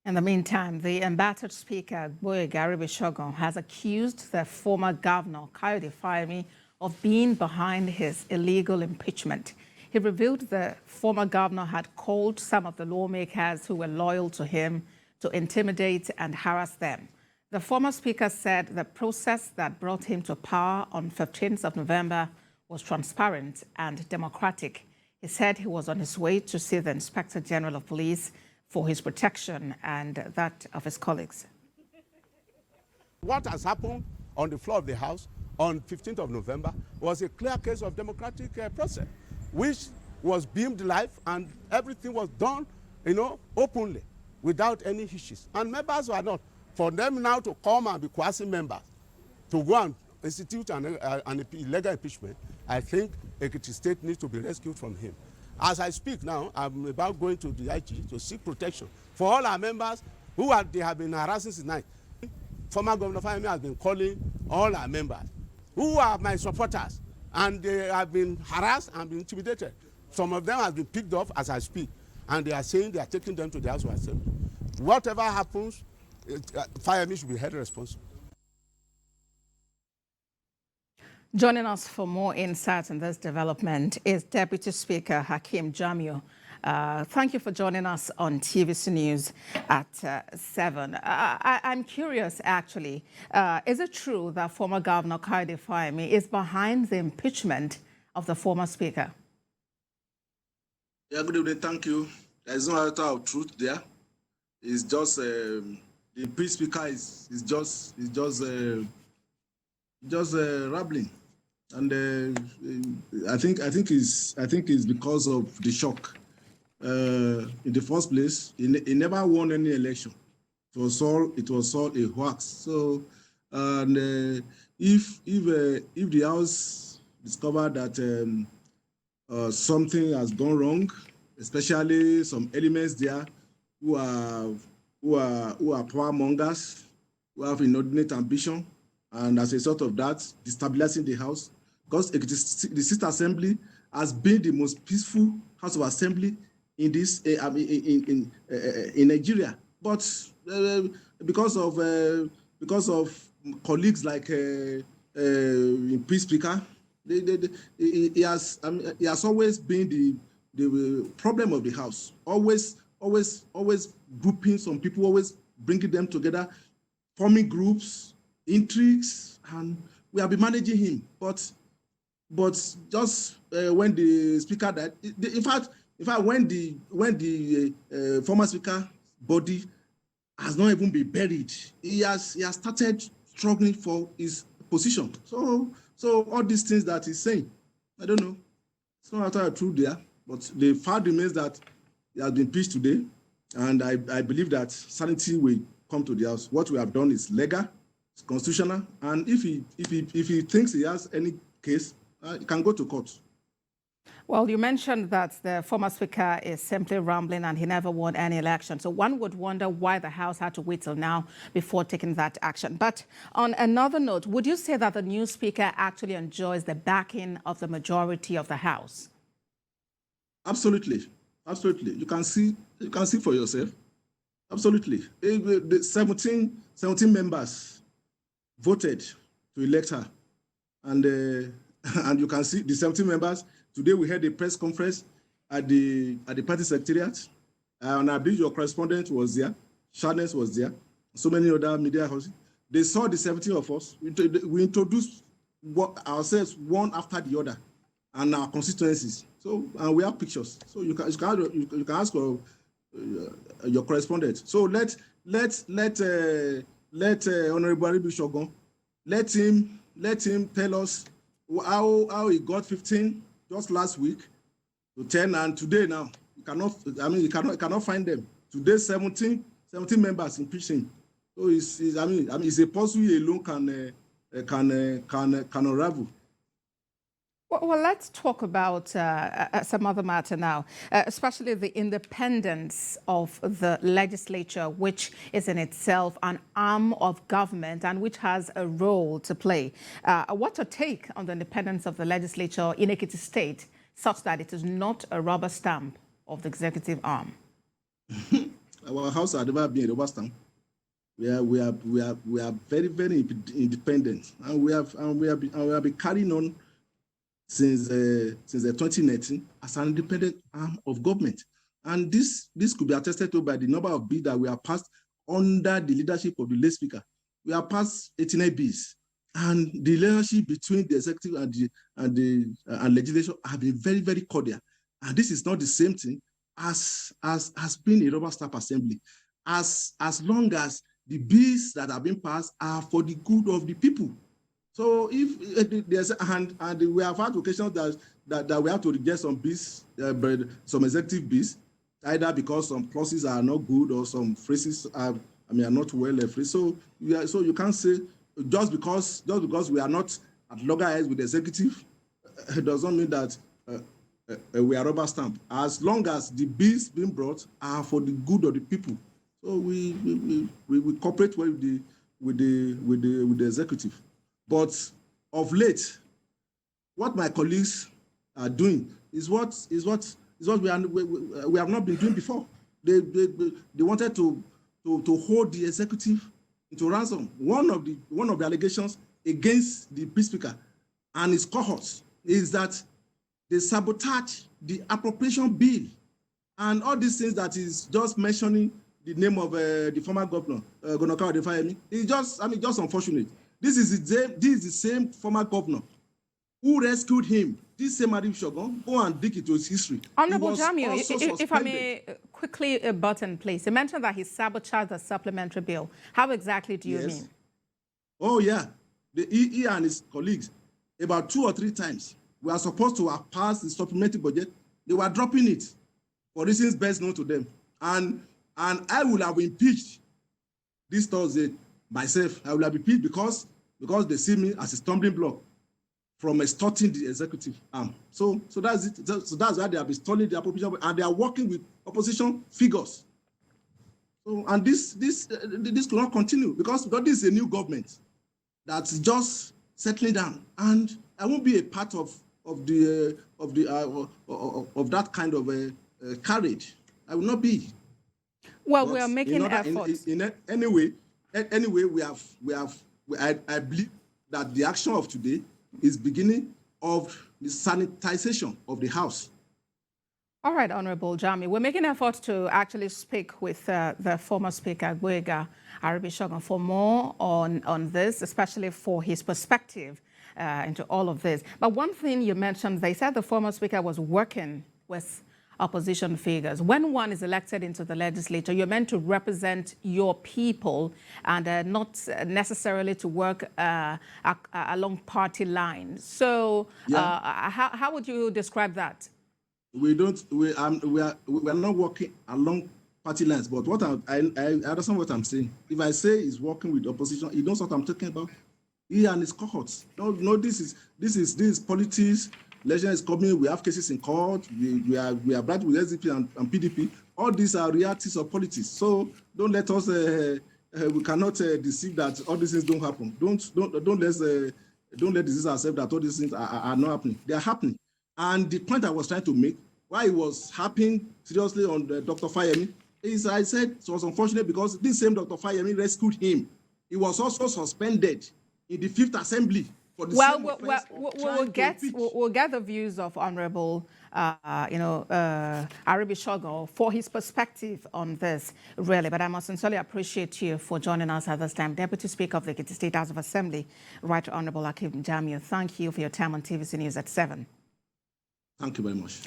In the meantime, the embattled Speaker, Aribisogan, has accused the former governor, Hakeem of being behind his illegal impeachment. He revealed the former governor had called some of the lawmakers who were loyal to him to intimidate and harass them. The former speaker said the process that brought him to power on 15th of November was transparent and democratic. He said he was on his way to see the Inspector General of Police for his protection and that of his colleagues. What has happened on the floor of the House on 15th of November was a clear case of democratic process, which was beamed live and everything was done, openly, without any issues. And members were not. For them now to come and be coercing members to go and institute an illegal impeachment, I think Ekiti State needs to be rescued from him. As I speak now, I'm about going to the IG to seek protection for all our members they have been harassing since night. Former Governor Fayemi has been calling all our members who are my supporters, and they have been harassed and been intimidated. Some of them have been picked up as I speak, and they are saying they are taking them to the House of Assembly. Whatever happens, Fayemi should be held responsible. Joining us for more insights on this development is Deputy Speaker Hakeem Jamiu. Thank you for joining us on TVC News at 7. I'm curious, actually, is it true that former Governor Hakeem is behind the impeachment of the former Speaker? Yeah, good evening. Thank you. There is no matter of truth there. It's just the impeached Speaker is just rambling, and I think it's because of the shock. In the first place, he never won any election. It was all a hoax. So, and if the House discovered that something has gone wrong, especially some elements there who are power mongers, who have inordinate ambition, and as a result of that, destabilizing the House, because the Sixth Assembly has been the most peaceful House of Assembly in this in Nigeria, but because of colleagues like impeached Speaker, he has always been the problem of the House. Always grouping some people, always bringing them together, forming groups, intrigues, and we have been managing him. But just when the Speaker died, in fact, when the former Speaker body has not even been buried, he has started struggling for his position. So all these things that he's saying, I don't know. It's not entirely true there, but the fact remains that he has been pitched today, and I believe that sanity will come to the House. What we have done is legal, it's constitutional, and if he thinks he has any case, he can go to court. Well, you mentioned that the former Speaker is simply rambling and he never won any election. So one would wonder why the House had to wait till now before taking that action. But on another note, would you say that the new Speaker actually enjoys the backing of the majority of the House? Absolutely. Absolutely. You can see for yourself. Absolutely. The 17 members voted to elect her. And you can see the 17 members. Today we had a press conference at the party secretariat, and I believe your correspondent was there, Sharnes was there, so many other media houses. They saw the 17 of us. We introduced ourselves one after the other, and our constituencies. So and we have pictures. So you can ask your correspondent. So let Honorable Aribisogan, let him tell us how he got 15 just last week to 10, and today now you cannot find them. Today 17 members impeached him. So it's a puzzle alone can unravel. Well, let's talk about some other matter now, especially the independence of the legislature, which is in itself an arm of government and which has a role to play. What's your take on the independence of the legislature in Ekiti State, such that it is not a rubber stamp of the executive arm? Our house has never been a rubber stamp. We are very, very independent, and we have been carrying on since 2019 as an independent arm of government. And this could be attested to by the number of bills that we have passed under the leadership of the late speaker. We have passed 89 bills, and the relationship between the executive and legislature have been very, very cordial. And this is not the same thing as being a rubber stamp assembly. As long as the bills that have been passed are for the good of the people. So if there's and we have had occasions that we have to reject some bills, some executive bills, either because some clauses are not good or some phrases are not well phrased. So you can't say just because we are not at loggerheads with the executive, it doesn't mean that we are rubber stamp. As long as the bills being brought are for the good of the people, so we cooperate well with the executive. But of late, what my colleagues are doing is what we have not been doing before. They wanted to hold the executive into ransom. One of the allegations against the peace speaker and his cohorts is that they sabotage the appropriation bill, and all these things that is just mentioning the name of the former governor, Governor Kayode, is just unfortunate. This is the same former governor who rescued him. This same Aribisogan, go and dig into his history. Honorable Jamiu, if I may quickly button, please. You mentioned that he sabotaged the supplementary bill. How exactly do you mean? Oh, yeah. He and his colleagues, about 2 or 3 times, we are supposed to have passed the supplementary budget. They were dropping it for reasons best known to them. And I will have impeached this Thursday myself. I will have impeached because they see me as a stumbling block from extorting the executive arm. So that's it. So that's why they have been stalling the appropriation, and they are working with opposition figures. So and this could not continue because this is a new government that's just settling down, and I won't be a part of that kind of carriage. I will not be. Well, we are making efforts. Anyway, I believe that the action of today is beginning of the sanitization of the House. All right, Honorable Jamiu, we're making efforts to actually speak with the former Speaker, Aribisogan, for more on this, especially for his perspective into all of this. But one thing you mentioned, they said the former Speaker was working with opposition figures. When one is elected into the legislature, you're meant to represent your people and not necessarily to work along party lines. So how would you describe that? We are not working along party lines, but what I understand what I'm saying. If I say he's working with opposition, he knows what I'm talking about. He and his cohorts. No, this is politics. Election is coming. We have cases in court. We are bright with SDP and PDP. All these are realities of politics. So don't let us. We cannot deceive that all these things don't happen. Don't let deceive ourselves that all these things are not happening. They are happening. And the point I was trying to make, why it was happening seriously on Dr. Fayemi, is I said it was unfortunate because this same Dr. Fayemi rescued him. He was also suspended in the 5th Assembly. We'll get the views of Honorable, Aribisogan for his perspective on this, really. But I must sincerely appreciate you for joining us at this time. Deputy Speaker of the Ekiti State House of Assembly, Right Honorable Hakeem Jamiu. Thank you for your time on TVC News at 7. Thank you very much.